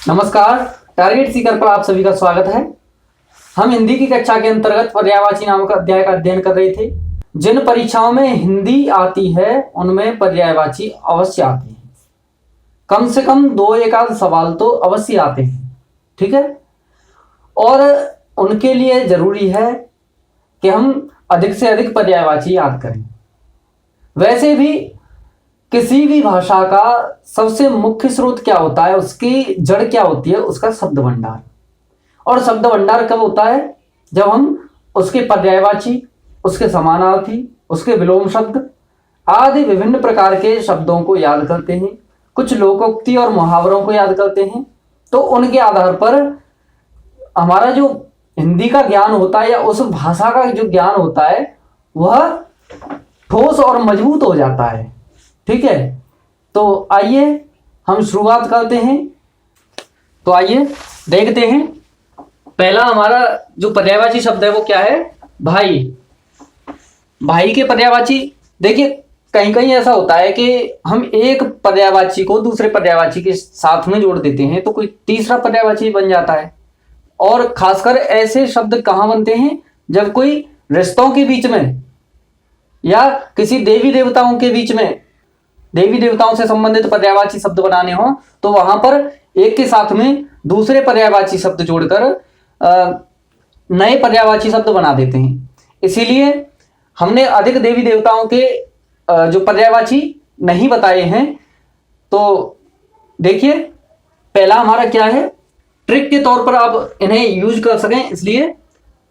नमस्कार। टारगेट सीकर पर आप सभी का स्वागत है। हम हिंदी की कक्षा के अंतर्गत पर्यायवाची नामक अध्याय का अध्ययन कर रहे थे। जिन परीक्षाओं में हिंदी आती है उनमें पर्यायवाची अवश्य आते हैं। कम से कम 2 सवाल तो अवश्य आते हैं, ठीक है। और उनके लिए जरूरी है कि हम अधिक से अधिक पर्यायवाची याद करें। वैसे भी किसी भी भाषा का सबसे मुख्य स्रोत क्या होता है, उसकी जड़ क्या होती है, उसका शब्द भंडार। और शब्द भंडार कब होता है? जब हम उसके पर्यायवाची, उसके समानार्थी, उसके विलोम शब्द आदि विभिन्न प्रकार के शब्दों को याद करते हैं, कुछ लोकोक्ति और मुहावरों को याद करते हैं। तो उनके आधार पर हमारा जो हिंदी का ज्ञान होता है या उस भाषा का जो ज्ञान होता है वह ठोस और मजबूत हो जाता है, ठीक है। तो आइए हम शुरुआत करते हैं। तो आइए देखते हैं। पहला हमारा जो पर्यायवाची शब्द है वो क्या है? भाई। भाई के पर्यायवाची देखिए, कहीं कहीं ऐसा होता है कि हम एक पर्यायवाची को दूसरे पर्यायवाची के साथ में जोड़ देते हैं तो कोई तीसरा पर्यायवाची बन जाता है। और खासकर ऐसे शब्द कहाँ बनते हैं? जब कोई रिश्तों के बीच में या किसी देवी देवताओं के बीच में, देवी देवताओं से संबंधित पर्यायवाची शब्द बनाने हो तो वहां पर एक के साथ में दूसरे पर्यायवाची शब्द जोड़कर नए पर्यायवाची शब्द बना देते हैं। इसीलिए हमने अधिक देवी देवताओं के जो पर्यायवाची नहीं बताए हैं। तो देखिए, पहला हमारा क्या है? ट्रिक के तौर पर आप इन्हें यूज कर सकें, इसलिए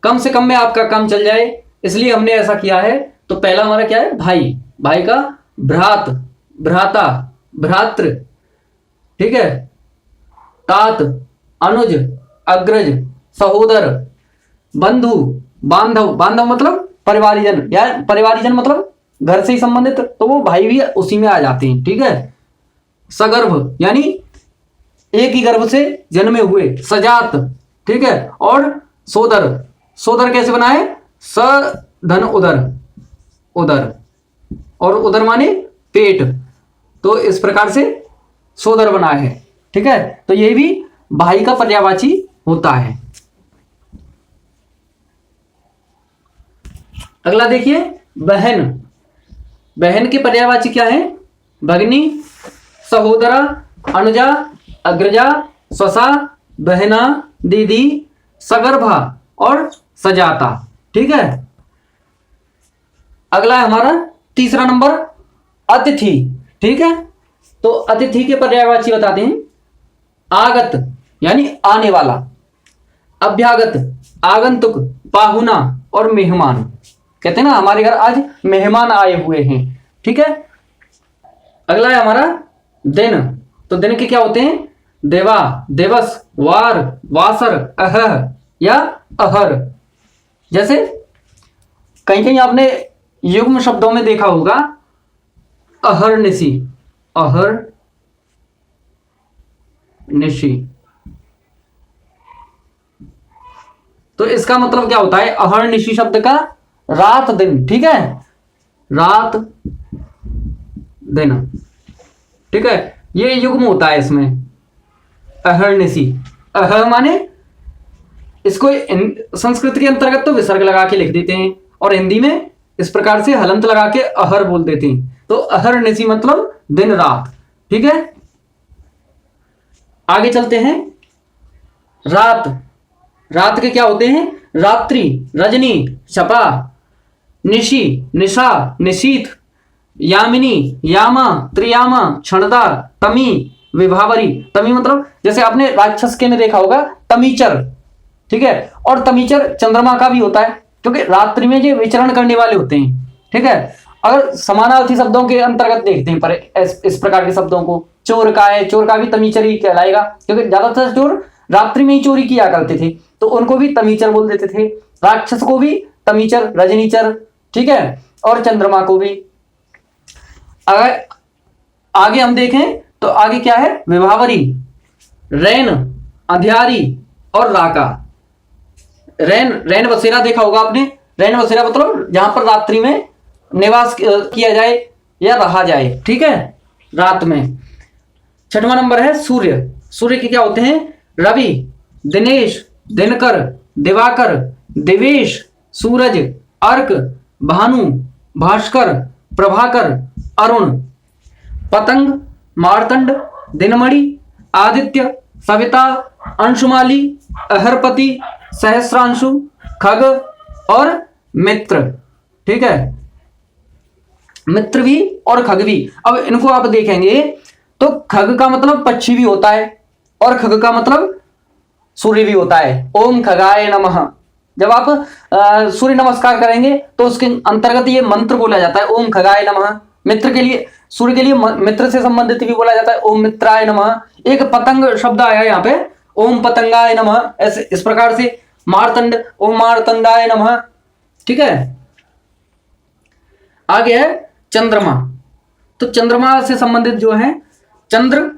कम से कम में आपका काम चल जाए, इसलिए हमने ऐसा किया है। तो पहला हमारा क्या है? भाई। भाई का भ्रात, भ्राता, भ्रातृ, ठीक है। तात, अनुज, अग्रज, सहोदर, बंधु, बांधव। बांधव मतलब परिवारीजन, या परिवारीजन मतलब घर से ही संबंधित, तो वो भाई भी उसी में आ जाते हैं, ठीक है। सगर्भ यानी एक ही गर्भ से जन्मे हुए, सजात, ठीक है। और सोदर। सोदर कैसे बना है? स धन उदर, उदर, और उदर माने पेट, तो इस प्रकार से सोदर बना है, ठीक है। तो ये भी भाई का पर्यायवाची होता है। अगला देखिए, बहन। बहन के पर्यायवाची क्या है? भगिनी, सहोदरा, अनुजा, अग्रजा, स्वसा, बहना, दीदी, सगर्भा और सजाता, ठीक है। अगला है हमारा तीसरा नंबर, अतिथि, ठीक है। तो अतिथि के पर्यायवाची बताते हैं। आगत यानी आने वाला, अभ्यागत आगंतुक, पाहुना और मेहमान। कहते हैं ना, हमारे घर आज मेहमान आए हुए हैं, ठीक है। अगला है हमारा दिन। तो दिन के क्या होते हैं? देवा, दिवस, वार, वासर, अहह या अहर। जैसे कहीं कहीं आपने युग्म शब्दों में देखा होगा, अहर्निशि, अहर्निशि। तो इसका मतलब क्या होता है? अहर्निशि शब्द का रात दिन, ठीक है। रात दिन, ठीक है। ये युग्म होता है इसमें, अहर्निशि। अह माने इसको संस्कृत के अंतर्गत तो विसर्ग लगा के लिख देते हैं और हिंदी में इस प्रकार से हलंत लगा के अहर बोल देते हैं। तो अहर्निशि मतलब दिन रात, ठीक है। आगे चलते हैं। रात। रात के क्या होते हैं? रात्रि, रजनी, शपा, निशि, निशा, निशीथ, यामिनी, यामा, त्रियामा, क्षणदा, तमी, विभावरी। तमी मतलब जैसे आपने राक्षस के में देखा होगा, तमीचर, ठीक है। और तमीचर चंद्रमा का भी होता है, क्योंकि रात्रि में ये विचरण करने वाले होते हैं, ठीक है। अगर समानार्थी शब्दों के अंतर्गत देखते हैं पर इस प्रकार के शब्दों को, चोर का है, चोर का भी तमीचर ही कहलाएगा, क्योंकि ज्यादातर चोर रात्रि में ही चोरी किया करते थे, तो उनको भी तमीचर बोल देते थे। राक्षस को भी तमीचर, रजनीचर, ठीक है। और चंद्रमा को भी। अगर आगे हम देखें तो आगे क्या है? विभावरी, रैन, अंधियारी और राका। रैन, रैन बसेरा देखा होगा आपने। रैन बसेरा मतलब जहां पर रात्रि में निवास किया जाए या रहा जाए, ठीक है, रात में। छठवां नंबर है सूर्य। सूर्य के क्या होते हैं? रवि, दिनेश, दिनकर, दिवाकर, दिवेश, सूरज, अर्क, भानु, भास्कर, प्रभाकर, अरुण। पतंग, मार्तंड, दिनमणि, आदित्य, सविता, अंशुमाली, अहरपति, सहस्रांशु, खग और मित्र। ठीक है, मित्र भी और खग भी। अब इनको आप देखेंगे तो खग का मतलब पक्षी भी होता है और खग का मतलब सूर्य भी होता है। ओम खगाय नमः। जब आप सूर्य नमस्कार करेंगे तो उसके अंतर्गत ये मंत्र बोला जाता है, ओम खगाय नमः। मित्र के लिए, सूर्य के लिए मित्र से संबंधित भी बोला जाता है, ओम मित्राय नमः। एक पतंग शब्द आया यहाँ पे, ओम पतंगाय नमः। ऐसे इस प्रकार से मार्तंड, ओम मार्तंडाय नमः। ठीक है, आगे है चंद्रमा। तो चंद्रमा से संबंधित जो है चंद्र,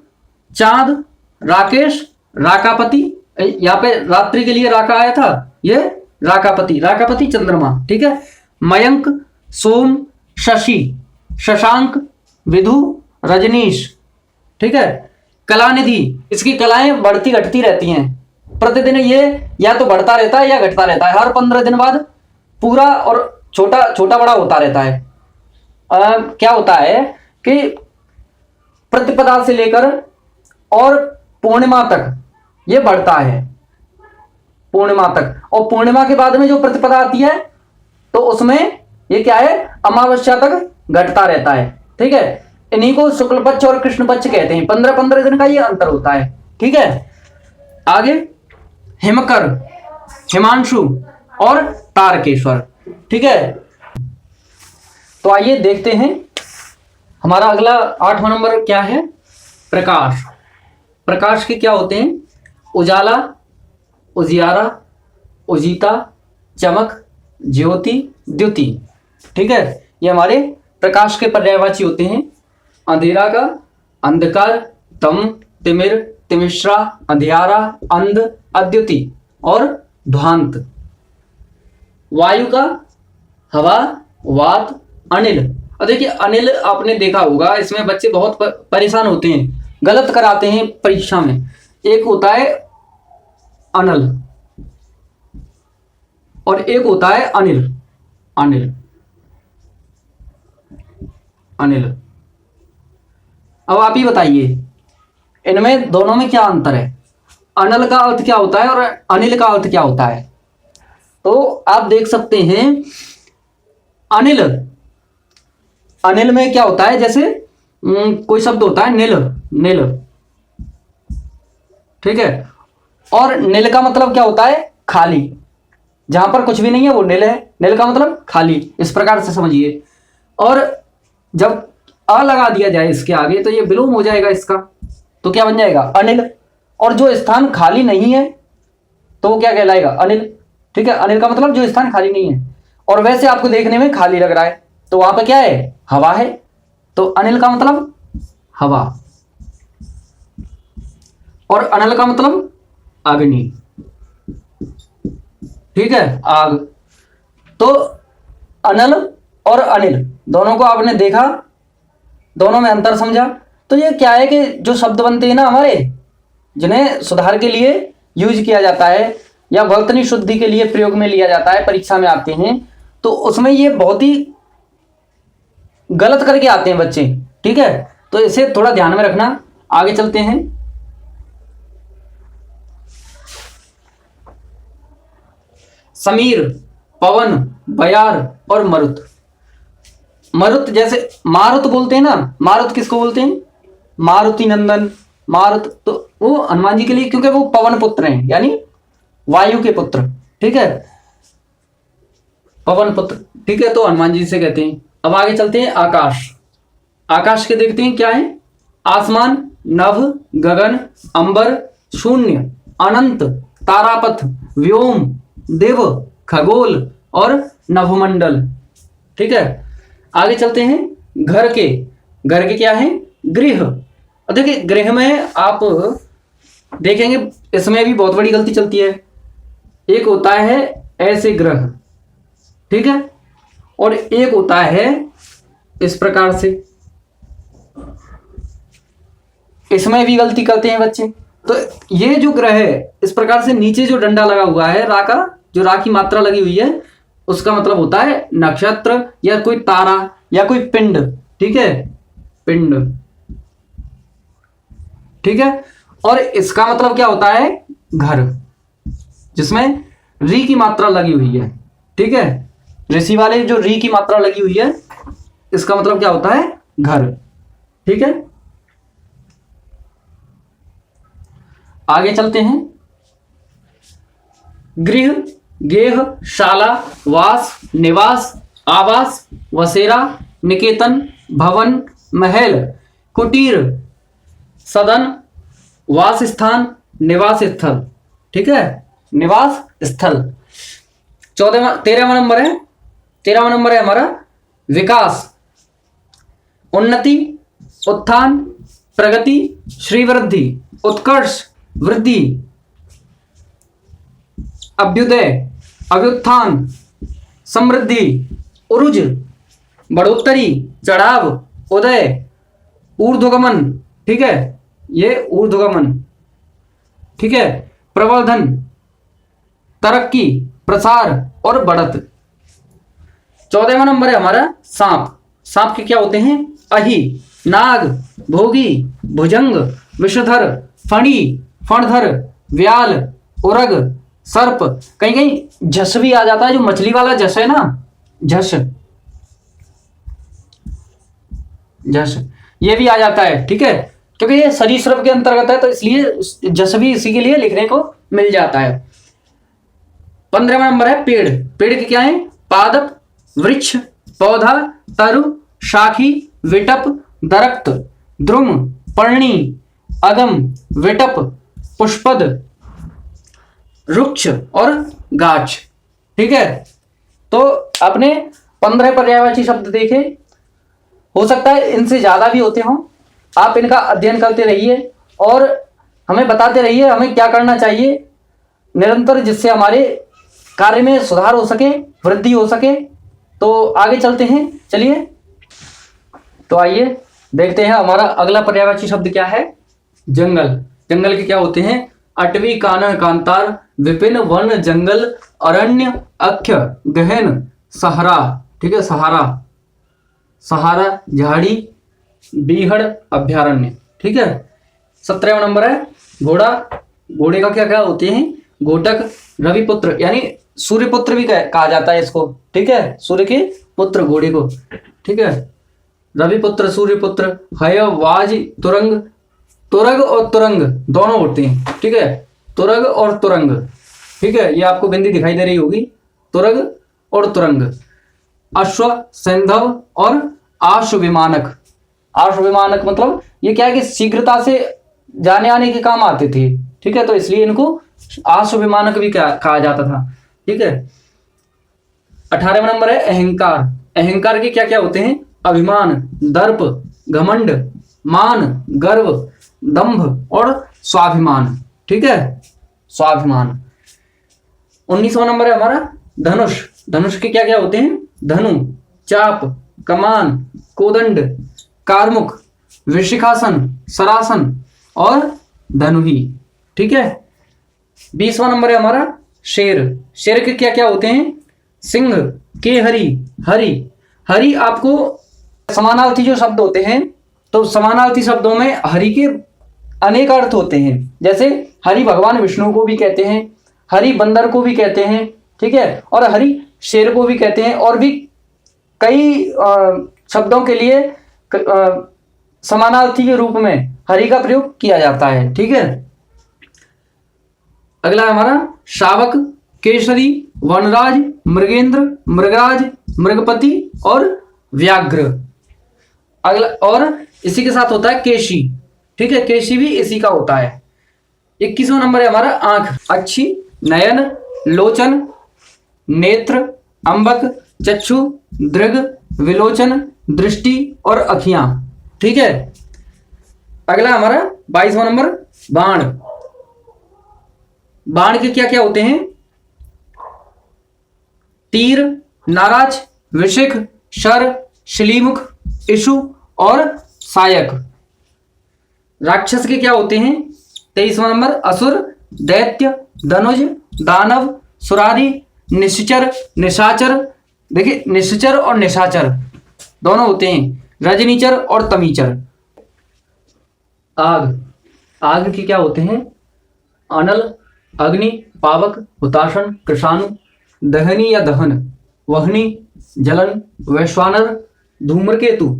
चांद, राकेश, राकापति। यहाँ पे रात्रि के लिए राका आया था, ये राकापति, राकापति चंद्रमा। ठीक है, मयंक, सोम, शशि, शशांक, विधु, रजनीश। ठीक है, कलानिधि, इसकी कलाएं बढ़ती घटती रहती हैं। प्रतिदिन ये या तो बढ़ता रहता है या घटता रहता है। हर 15 दिन बाद पूरा और छोटा छोटा बड़ा होता रहता है। क्या होता है कि प्रतिपदा से लेकर और पूर्णिमा तक ये बढ़ता है, पूर्णिमा तक। और पूर्णिमा के बाद में जो प्रतिपदा आती है तो उसमें ये क्या है, अमावस्या तक घटता रहता है। ठीक है, इन्हीं को शुक्ल पक्ष और कृष्ण पक्ष कहते हैं। 15-15 दिन का ये अंतर होता है। ठीक है, आगे हिमकर, हिमांशु और तारकेश्वर। ठीक है, तो आइए देखते हैं हमारा अगला 8वां नंबर क्या है, प्रकाश। प्रकाश के क्या होते हैं? उजाला, उजियारा, उजीता, चमक, ज्योति, द्युति। ठीक है, ये हमारे प्रकाश के पर्यायवाची होते हैं। अंधेरा का अंधकार, तम, तिमिर, तिमिश्रा, अंधियारा, अंध, अद्युति और ध्वांत। वायु का हवा, वात, अनिल। और देखिए अनिल आपने देखा होगा, इसमें बच्चे बहुत परेशान होते हैं, गलत कराते हैं परीक्षा में। एक होता है अनल और एक होता है अनिल। अनिल, अनिल। अब आप ही बताइए इनमें दोनों में क्या अंतर है? अनल का अर्थ क्या होता है और अनिल का अर्थ क्या होता है? तो आप देख सकते हैं अनिल, अनिल में क्या होता है, जैसे कोई शब्द होता है नील, नील। ठीक है, और नील का मतलब क्या होता है? खाली। जहां पर कुछ भी नहीं है वो नील है। नील का मतलब खाली, इस प्रकार से समझिए। और जब अ लगा दिया जाए इसके आगे तो ये विलोम हो जाएगा इसका, तो क्या बन जाएगा? अनिल। और जो स्थान खाली नहीं है तो वो क्या कहलाएगा? अनिल। ठीक है, अनिल का मतलब जो स्थान खाली नहीं है और वैसे आपको देखने में खाली लग रहा है, तो वहां पर क्या है? हवा है। तो अनिल का मतलब हवा और अनल का मतलब अग्नि। ठीक है, आग। तो अनल और अनिल दोनों को आपने देखा, दोनों में अंतर समझा। तो ये क्या है कि जो शब्द बनते हैं ना हमारे, जिन्हें सुधार के लिए यूज किया जाता है या वर्तनी शुद्धि के लिए प्रयोग में लिया जाता है, परीक्षा में आते हैं, तो उसमें ये बहुत ही गलत करके आते हैं बच्चे। ठीक है, तो इसे थोड़ा ध्यान में रखना। आगे चलते हैं। समीर, पवन, बयार और मरुत। मरुत जैसे मारुत बोलते हैं ना, मारुत किसको बोलते हैं? मारुति नंदन, मारुत। तो वो हनुमान जी के लिए, क्योंकि वो पवन पुत्र हैं, यानी वायु के पुत्र। ठीक है, पवन पुत्र। ठीक है, तो हनुमान जी से कहते हैं। अब आगे चलते हैं। आकाश। आकाश के देखते हैं क्या है? आसमान, नभ, गगन, अंबर, शून्य, अनंत, तारापथ, व्योम, दिव, खगोल और नभमंडल। ठीक है, आगे चलते हैं। घर के। घर के क्या है? गृह। और देखिए गृह में आप देखेंगे इसमें भी बहुत बड़ी गलती चलती है। एक होता है ऐसे ग्रह, ठीक है, और एक होता है इस प्रकार से। इसमें भी गलती करते हैं बच्चे। तो ये जो ग्रह है इस प्रकार से नीचे जो डंडा लगा हुआ है रा का, जो रा की मात्रा लगी हुई है, उसका मतलब होता है नक्षत्र या कोई तारा या कोई पिंड। ठीक है, पिंड। ठीक है, और इसका मतलब क्या होता है, घर, जिसमें री की मात्रा लगी हुई है। ठीक है, ऋषि वाले जो री की मात्रा लगी हुई है, इसका मतलब क्या होता है, घर। ठीक है, आगे चलते हैं। गृह, गेह, शाला, वास, निवास, आवास, वसेरा, निकेतन, भवन, महल, कुटीर, सदन, वास स्थान, निवास स्थल। ठीक है, निवास स्थल। 13वां नंबर है, 13वां नंबर है हमारा विकास, उन्नति, उत्थान, प्रगति, श्रीवृद्धि, उत्कर्ष, वृद्धि, अभ्युदय, अभ्युत्थान, समृद्धि, उरुज, बढ़ोत्तरी, चढ़ाव, उदय, ऊर्ध्वगमन। ठीक है, ये ऊर्ध्वगमन। ठीक है, प्रवर्धन, तरक्की, प्रसार और बढ़त। 14वां नंबर है हमारा सांप। सांप के क्या होते हैं, अहि, नाग, भोगी, भुजंग, विषधर, फणी, फणधर, व्याल, उरग, सर्प। कहीं कहीं झस भी आ जाता है, जो मछली वाला झस है ना, झस, झस ये भी आ जाता है। ठीक है, क्योंकि ये सरीसृप के अंतर्गत है तो इसलिए झस भी इसी के लिए लिखने को मिल जाता है। 15वां नंबर है पेड़। पेड़ के क्या है, पादप, वृक्ष, पौधा, तरु, शाखी, विटप, दरख्त, द्रुम, पर्णी, अगम, विटप, पुष्पद, रुक्ष और गाछ। ठीक है, तो आपने 15 पर्यायवाची शब्द देखे, हो सकता है इनसे ज्यादा भी होते हों। आप इनका अध्ययन करते रहिए और हमें बताते रहिए हमें क्या करना चाहिए निरंतर, जिससे हमारे कार्य में सुधार हो सके, वृद्धि हो सके। तो आगे चलते हैं, चलिए। तो आइए देखते हैं हमारा अगला पर्यायवाची शब्द क्या है, जंगल। जंगल के क्या होते हैं, अटवी, कानन, कांतार, विपिन, वन, जंगल, अरण्य, अक्ष, गहन, सहारा। ठीक है, सहारा, सहारा, झाड़ी, बीहड़, अभ्यारण्य। ठीक है, 17वां नंबर है घोड़ा। घोड़े का क्या क्या होते हैं, घोटक, रविपुत्र, यानी सूर्यपुत्र भी कहा जाता है इसको। ठीक है, सूर्य के पुत्र घोड़े को। ठीक है, रविपुत्र, सूर्यपुत्र, हय, वाज, तुरंग। तुरग और तुरंग दोनों होते हैं। ठीक है, तुरग और तुरंग। ठीक है, ये आपको बिंदी दिखाई दे रही होगी, तुरग और तुरंग। अश्व, सैंधव और आशु विमानक। आशु विमानक मतलब ये क्या है कि शीघ्रता से जाने आने के काम आते थे। ठीक है, तो इसलिए इनको आशु विमानक भी कहा जाता था। ठीक है, 18वां नंबर है अहंकार। अहंकार के क्या क्या होते हैं, अभिमान, दर्प, घमंड, मान, गर्व, दंभ और स्वाभिमान। ठीक है, स्वाभिमान। 19वां नंबर है हमारा धनुष। धनुष के क्या क्या होते हैं, धनु, चाप, कमान, कोदंड, कारमुक, वृश्चिकासन, सरासन और धनुही। ठीक है, 20वां नंबर है हमारा शेर। शेर के क्या क्या होते हैं, सिंह, केहरी, हरि। हरि आपको समानार्थी जो शब्द होते हैं, तो समानार्थी शब्दों में हरि के अनेक अर्थ होते हैं। जैसे हरि भगवान विष्णु को भी कहते हैं, हरि बंदर को भी कहते हैं। ठीक है, और हरि शेर को भी कहते हैं, और भी कई शब्दों के लिए समानार्थी के रूप में हरि का प्रयोग किया जाता है। ठीक है, अगला हमारा शावक, केसरी, वनराज, मृगेंद्र, मृगराज, मृगपति और व्याघ्र। अगला और इसी के साथ होता है केशी। ठीक है, केशी भी इसी का होता है। 21वां नंबर है हमारा आंख। अच्छी, नयन, लोचन, नेत्र, अंबक, चक्षु, दृग, विलोचन, दृष्टि और अखियां। ठीक है, अगला हमारा 22वां नंबर बाण। बाण के क्या क्या होते हैं, तीर, नाराज, विशिख, शर, श्लीमुख, इशु और सायक। राक्षस के क्या होते हैं, 23वां नंबर असुर, दैत्य, धनुज, दानव, सुरारी, निश्चर, निशाचर। देखिए निश्चर और निशाचर दोनों होते हैं, रजनीचर और तमीचर। आग, आग के क्या होते हैं? अनल, अग्नि, पावक, हुताशन, कृषाणु, दहनी या दहन, वहनी, जलन, वैश्वानर, धूम्रकेतु,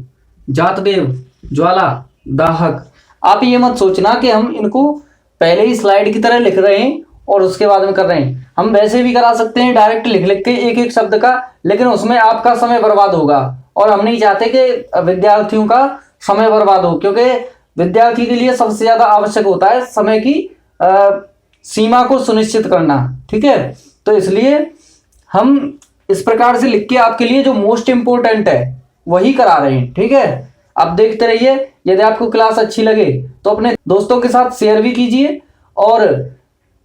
जातवेव, ज्वाला, दाहक। आप ये मत सोचना कि हम इनको पहले ही स्लाइड की तरह लिख रहे हैं और उसके बाद में कर रहे हैं। हम वैसे भी करा सकते हैं डायरेक्ट लिख लिख के एक एक शब्द का, लेकिन उसमें आपका समय बर्बाद होगा और हम नहीं चाहते कि विद्यार्थियों का समय बर्बाद हो, क्योंकि विद्यार्थी के लिए सबसे ज्यादा आवश्यक होता है समय की सीमा को सुनिश्चित करना। ठीक है, तो इसलिए हम इस प्रकार से लिख के आपके लिए जो मोस्ट इंपोर्टेंट है वही करा रहे हैं। ठीक है, आप देखते रहिए। यदि आपको क्लास अच्छी लगे तो अपने दोस्तों के साथ शेयर भी कीजिए और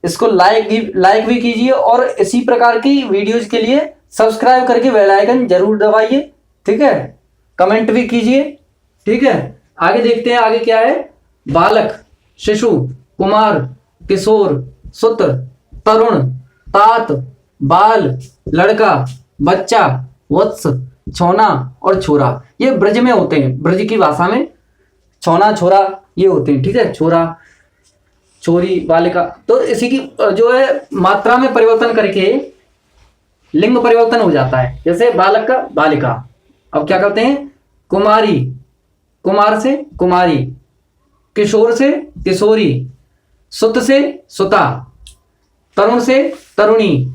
इसको लाइक भी कीजिए, और इसी प्रकार की वीडियोज के लिए सब्सक्राइब करके बेल आइकन जरूर दबाइए। ठीक है, कमेंट भी कीजिए। ठीक है, आगे देखते हैं आगे क्या है। बालक, शिशु, कुमार, किशोर, सुत्र, तरुण, तात, बाल, लड़का, बच्चा, वत्स, छौना और छोरा। ये ब्रज में होते हैं, ब्रज की भाषा में छौना छोरा ये होते हैं। ठीक है, छोरा, छोरी, बालिका। तो इसी की जो है मात्रा में परिवर्तन करके लिंग परिवर्तन हो जाता है। जैसे बालक का बालिका। अब क्या करते हैं? कुमारी, कुमार से कुमारी, किशोर से किशोरी, सुत से सुता, तरुण से तरुणी,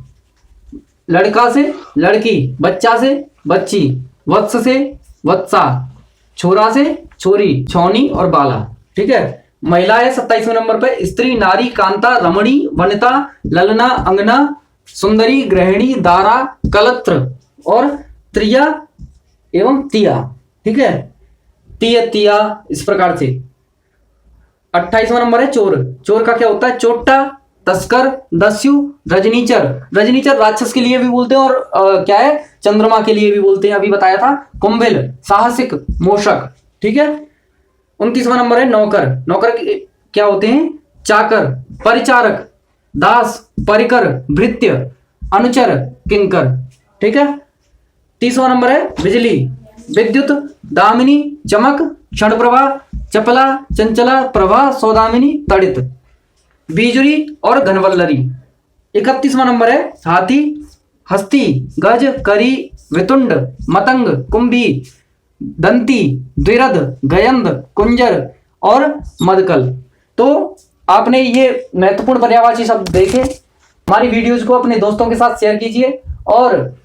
लड़का से लड़की, बच्चा से बच्ची, वत्स से वत्सा, छोरा से छोरी, छौनी और बाला। ठीक है, महिला है 27वें नंबर पे। स्त्री, नारी, कांता, रमणी, वनिता, ललना, अंगना, सुंदरी, गृहिणी, दारा, कलत्र और त्रिया एवं तिया। ठीक है, तिय, तिया, इस प्रकार से। 28वां नंबर है चोर। चोर का क्या होता है? चोट्टा, तस्कर, दस्यु, रजनीचर। रजनीचर राक्षस के लिए भी बोलते हैं और क्या है, चंद्रमा के लिए भी बोलते हैं, अभी बताया था। कुंभिल, साहसिक, मोशक। ठीक है, 29वां नंबर है नौकर। नौकर क्या होते हैं? चाकर, परिचारक, दास, परिकर, भृत्य, अनुचर, किंकर। ठीक है, 30वां नंबर है बिजली। विद्युत, दामिनी, चमक, क्षणप्रभा, चपला, चंचला, प्रभा, सौदामिनी, तड़ित, बीजुरी और घनवल्लरी। 31वां नंबर है हाथी, हस्ती, गज, करी, वितुंड, मतंग, कुंभी, दंती, द्विरद, गयंद, कुंजर और मदकल। तो आपने ये महत्वपूर्ण पर्यायवाची शब्द देखे। हमारी वीडियोज को अपने दोस्तों के साथ शेयर कीजिए और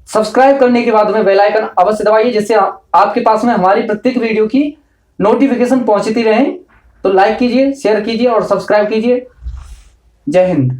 सब्सक्राइब करने के बाद में बेल आइकन अवश्य दबाइए, जिससे आपके पास में हमारी प्रत्येक वीडियो की नोटिफिकेशन पहुंचती रहे। तो लाइक कीजिए, शेयर कीजिए और सब्सक्राइब कीजिए। जय हिंद।